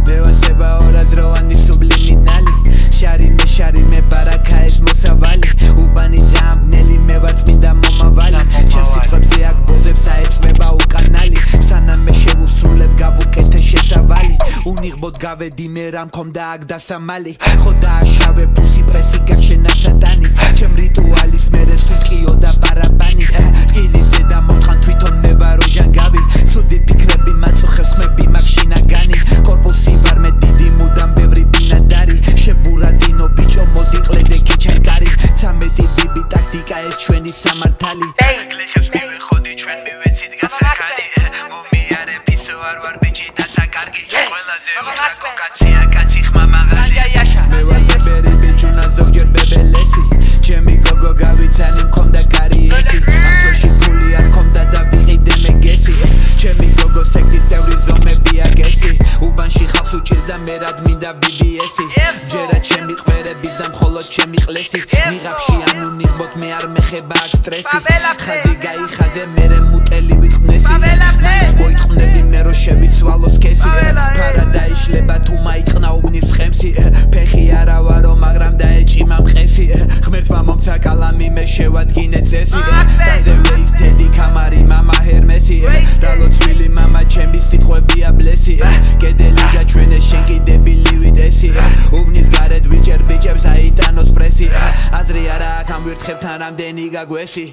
მევასება ორაზროვანი სუბლიმინალი შარიმე ბარაკა ეს მოსავალი უბანი ძამბნელი მე ვარ წმინდა მომავალი ჩემს სიტყვებზე აქ ბოზებს აეწმება უკანალი სანამ მე შევუსრულებ გავუკეთე შესავალი უნიღბოდ გავედი მე რა მქონდა აქ დასამალი ხო დააშავე ფუსი პრესი გაგშენა სატანი ჩემ რიტუალის მერე სულკიო და ბარაბანი რკინის დედა მომთხან თვითონ მე ვარ ოჟანგავი სუდი ფიქრები მაწუხებს ხმები მაგ შინაგანი კორპუსი ვარ მე დიდი მუდამ ბევრი ბინადარი შებურადინო ბიჭო მოდი ყლეზე გიჩენკარი 13 ბიბი ტაქტიკა ეს ჩვენი სამართალი გლეხებს მივეხოდი ჩვენ მივეცით გასახანი მომიარე ფისო არ ვარ ბიჭი დასაკარგი ყველაზე ვიხაკო კაცია კაცი ხმა მაღალი მე ვარ ბებერი ბიჭუნა ზოგჯერ ბებელესი ჩემი გოგო გავიცანი მქონდა კარიესი ამ თოში ფული არ მქონდა და ვიყიდე მე გესი ჩემი გოგო სექტის წევრი ზომები აგესი უბანში ხალხს უჭირდა მე რად მინდა BBS-ი ჯერა ჩემი ყვერები და მხოლოდ ჩემი ყლესი ნიღაბში ანუ ნიღბოდ მე არ მეხება აქ სტრესი ხაზი გაიხაზე მერე მუტელი ვიტყნესი მაინც მოიტყნები მე რო შევიცვალო სქესი ფარა დაიშლება თუ მაიტყნა უბნის ხემსი ფეხი არა ვარო მაგრამ დაეჭიმა მყესი ღმერთმა მომცა კალამი მე შევადგინე წესი დაზე ვეისთედი კამარი მამა ჰერმესი დალოცვილი მამა ჩემი სიტყვებია ბლესი კედელი გაჩვენე შენ კი დებილი ვიდესი უბნის გარეთ ვიჭერ ბიჭებს აიტანოს პრესი აზრი არა აქ ამ ვირთხებთან რამდენი გაგვესი